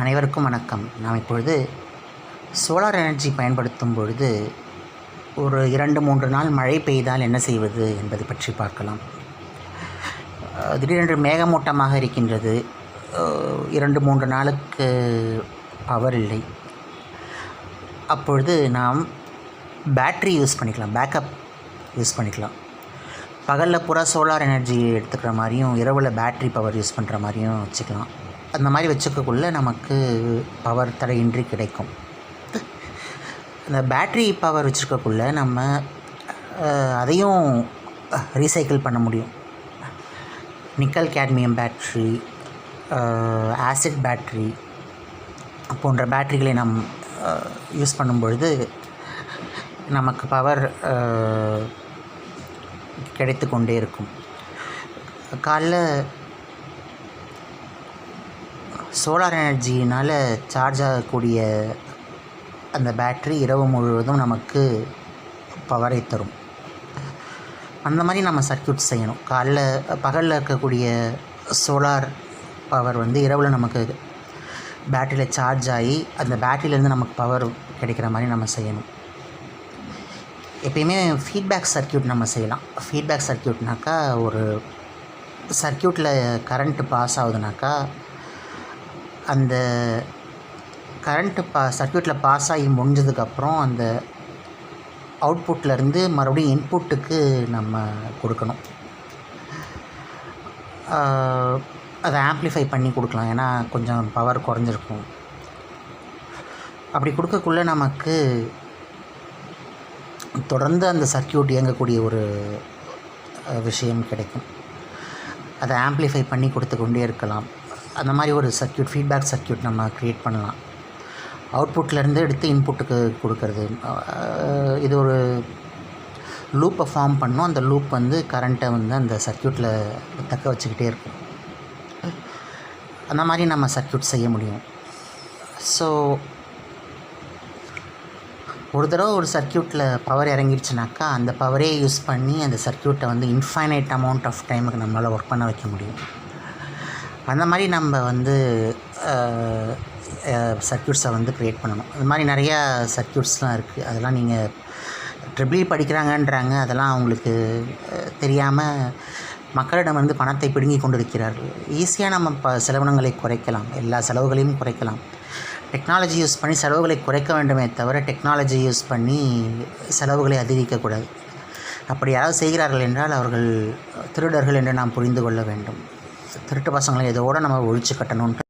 அனைவருக்கும் வணக்கம். நாம் இப்பொழுது சோலார் எனர்ஜி பயன்படுத்தும் பொழுது ஒரு 2-3 நாள் மழை பெய்தால் என்ன செய்வது என்பது பற்றி பார்க்கலாம். திடீரென்று மேகமூட்டமாக இருக்கின்றது, 2-3 நாளுக்கு பவர் இல்லை. அப்பொழுது நாம் பேட்ரி யூஸ் பண்ணிக்கலாம், பேக்கப் யூஸ் பண்ணிக்கலாம். பகலில் பூரா சோலார் எனர்ஜி எடுத்துக்கிற மாதிரியும் இரவில் பேட்ரி பவர் யூஸ் பண்ணுற மாதிரியும் வச்சுக்கலாம். அந்த மாதிரி வச்சுக்கக்குள்ளே நமக்கு பவர் தடையின்றி கிடைக்கும். அந்த பேட்ரி பவர் வச்சுருக்கக்குள்ள நம்ம அதையும் ரீசைக்கிள் பண்ண முடியும். Nickel cadmium battery, acid battery போன்ற பேட்ரிகளை நாம் யூஸ் பண்ணும் பொழுது நமக்கு பவர் கிடைத்து கொண்டே இருக்கும். காலைல சோலார் எனர்ஜினால் சார்ஜ் ஆகக்கூடிய அந்த பேட்ரி இரவு முழுவதும் நமக்கு பவரை தரும். அந்த மாதிரி நம்ம சர்க்யூட் செய்யணும். பகலில் இருக்கக்கூடிய சோலார் பவர் இரவில் நமக்கு பேட்டரியில் சார்ஜ் ஆகி அந்த பேட்டரியிலேருந்து நமக்கு பவர் கிடைக்கிற மாதிரி நம்ம செய்யணும். எப்பயுமே ஃபீட்பேக் சர்க்யூட் நம்ம செய்யலாம். ஃபீட்பேக் சர்க்யூட்னாக்கா, ஒரு சர்க்யூட்டில் கரண்ட்டு பாஸ் ஆகுதுனாக்கா அந்த கரண்ட்டு சர்க்யூட்டில் பாஸ் ஆகி முடிஞ்சதுக்கப்புறம் அந்த அவுட்புட்லேருந்து மறுபடியும் இன்புட்டுக்கு நம்ம கொடுக்கணும். அதை ஆம்ப்ளிஃபை பண்ணி கொடுக்கலாம், ஏன்னா கொஞ்சம் பவர் குறைஞ்சிருக்கும். அப்படி கொடுக்கக்குள்ளே நமக்கு தொடர்ந்து அந்த சர்க்யூட் இயங்கக்கூடிய ஒரு விஷயம் கிடைக்கும். அதை ஆம்ப்ளிஃபை பண்ணி கொடுத்து கொண்டே இருக்கலாம். அந்த மாதிரி ஒரு சர்க்யூட், ஃபீட்பேக் சர்க்யூட் நம்ம க்ரியேட் பண்ணலாம். அவுட்புட்லேருந்து எடுத்து இன்புட்டுக்கு கொடுக்கறது, இது ஒரு லூப்பை ஃபார்ம் பண்ணோம். அந்த லூப் கரண்ட்டை அந்த சர்க்யூட்டில் தக்க வச்சுக்கிட்டே இருக்கும். அந்த மாதிரி நம்ம சர்க்யூட் செய்ய முடியும். ஸோ ஒரு தடவை ஒரு சர்க்யூட்டில் பவர் இறங்கிடுச்சுனாக்கா அந்த பவரே யூஸ் பண்ணி அந்த சர்க்யூட்டை இன்ஃபைனைட் அமௌண்ட் ஆஃப் டைமுக்கு நம்மளால் ஒர்க் பண்ண வைக்க முடியும். அந்த மாதிரி நம்ம சர்க்யூட்ஸை க்ரியேட் பண்ணணும். அது மாதிரி நிறையா சர்க்யூட்ஸ்லாம் இருக்குது. அதெல்லாம் நீங்கள் ட்ரிபிள் படிக்கிறாங்கன்றாங்க, அதெல்லாம் அவங்களுக்கு தெரியாமல் மக்களிடம் பணத்தை பிடுங்கி கொண்டு இருக்கிறார்கள். ஈஸியாக நம்ம செலவினங்களை குறைக்கலாம், எல்லா செலவுகளையும் குறைக்கலாம். டெக்னாலஜி யூஸ் பண்ணி செலவுகளை குறைக்க வேண்டுமே தவிர டெக்னாலஜி யூஸ் பண்ணி செலவுகளை அதிகரிக்கக்கூடாது. அப்படி யாராவது செய்கிறார்கள் என்றால் அவர்கள் திருடர்கள் என்று நாம் புரிந்து கொள்ள வேண்டும். திருட்டு பசங்களை இதோடு நம்ம ஒழிச்சு கட்டணுன்ட்டு